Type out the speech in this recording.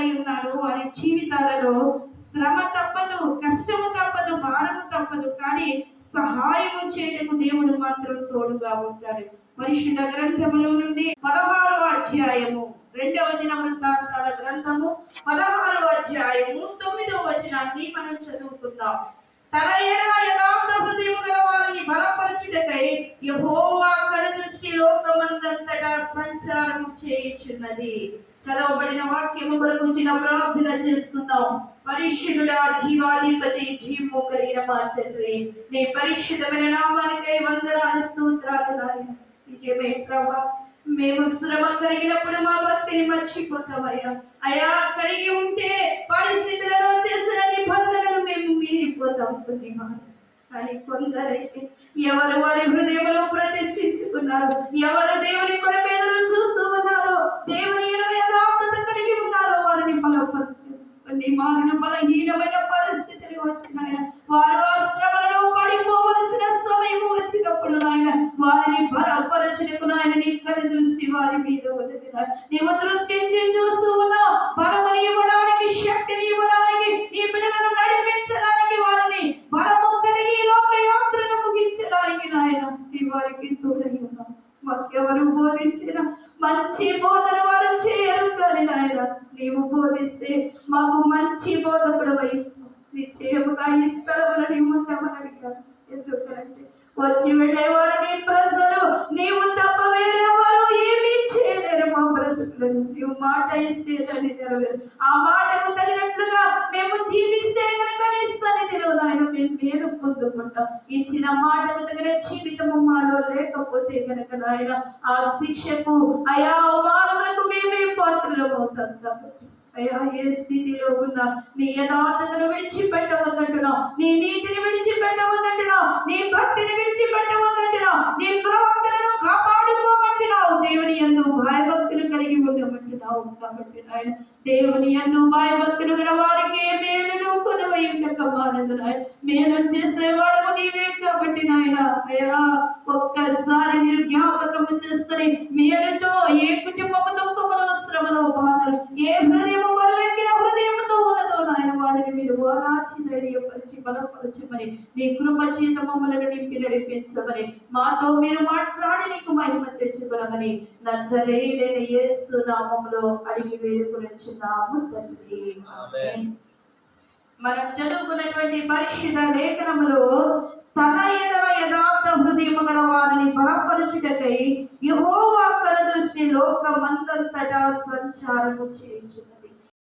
అయి ఉన్నారో వారి జీవితాలలో శ్రమ తప్పదు, కష్టము తప్పదు, భారము తప్పదు, కానీ సహాయము చేయటకు దేవుడు మాత్రం తోడుగా ఉంటాడు. పరిశుద్ధ గ్రంథములో నుండి 16వ అధ్యాయము, 2వ దినవృత్తాంతాల గ్రంథము 16వ అధ్యాయము 9వ వచనాన్ని మనం చదువుకుందాం. తన ఎడల యథార్థ హృదయము గల వారిని బలపరచుటకై యెహోవా కనుదృష్టి లోకమందంతటా సంచారము చేయుచున్నది. చదవబడిన వాక్యము కొరకు చిన్న ప్రార్థన చేసుకుందాం. పరిశుద్ధుడా, జీవాధిపతి, జీవము కలిగిన మా తండ్రి, నీ పరిశుద్ధమైన నామానికై వందనాలు, స్తోత్రాలు నాయన. నిజమే ప్రభా, మేము శ్రమ కలిగినప్పుడు మా భక్తిని మర్చిపోతామయ్యా. అయా, కలిగి ఉంటే పరిస్థితులలో చేసిన నిబంధనలు మేము మీరిపోతాం కొద్దిమారు. కానీ కొందరైతే ఎవరు వారి హృదయంలో ప్రతిష్ఠించుకున్నారు, ఎవరు దేవుని కొరకు ఎదురు చూస్తూ ఉన్నారో, దేవుని యథార్థత కలిగి ఉన్నారో వారిని బలపరుచు. కొన్ని మారిన బలహీనమైన పరిస్థితులు వచ్చినాయన, వారు ఆ శ్రమలలో పడిపోవలసిన సమయం వచ్చినప్పుడు నాయన వారిని బలపరచుటకు నాయన నీ కను దృష్టి వారి మీద ఉన్నది. నీవు దృష్టించి చూస్తూ ఉన్నావు. బలముని ఇవ్వడానికి, శక్తిని ఇవ్వడానికి, నీ బిడ్డలను నడిపించడానికి, వారిని బలము కలిగి లోకయాత్రను ముగించడానికి నాయన నీ వారికి తోడై ఉన్నావు. మాకెవరు బోధించిన మంచి బోధన వారు చేయరు, కానీ నాయన నీవు బోధిస్తే మాకు మంచి బోధకుడవై నిశ్చయముగా ఈ స్థలములో నీవు ఉంటామని అడిగాను. ఎందుకంటే వచ్చి వెళ్ళే వారిని ప్రజలు నీవు తప్ప వేరే వారు ఏమీ చేయలేరు. మా బ్రతుకులను నీవు మాట ఇస్తే దాన్ని నెరవేరు. ఆ మాటకు తగినట్లుగా మేము జీవిస్తే కనుక నీ సన్నిధిలో నాయన మేము మేలు పొందుకుంటాం. ఇచ్చిన మాటకు తగిన జీవితము మాలో లేకపోతే కనుక నాయన ఆ శిక్షకు, అయా అవమానములకు మేమే పాత్రలం అవుతాం. కాబట్టి అయ్యా, ఏ స్థితిలో ఉన్నా నీ యథార్థతను విడిచిపెట్టవద్దంటున్నావు, నీ నీతిని విడిచిపెట్టవద్దంటున్నావు, నీ భక్తిని విడిచిపెట్టవద్దంటున్నావు, నీ ప్రవక్తలను కాపాడుకోమంటున్నావు, దేవుని యందు భయభక్తులు కలిగి ఉండమంటున్నావు. కాబట్టి ఆయన దేవుని యందు భయభక్తులు గల వారికి మేలును కొనువై ఉండక మానదు. మేలు చేసేవాడు నీవే. కాబట్టి నాయన అయ్యా, ఒక్కసారి మీరు జ్ఞాపకము చేసుకుని మేలుతో ఏ కుటుంబముతో శ్రమలో బాధలు, ఏ హృదయము వరవెక్కిన హృదయంతో ఉన్నదో నాయన వారిని మీరు ఓదార్చి ధైర్యపరిచి బలపరచమని, నీ కృప చేత మమ్మల్ని నింపి నడిపించమని, మాతో మీరు మాట్లాడి నీకు మహిమ తెచ్చుకోమని నజరేయుడైన యేసు నామములో అడిగి వేడుకొనుచున్నాము తండ్రి. మనం చదువుకున్నటువంటి పరిశుద్ధ లేఖనములో తన ఎడల యథార్థ హృదయము గల వారిని బలపరచుటకై యెహోవా కనుదృష్టి లోకమందంతటా సంచారము చేయుచున్నది.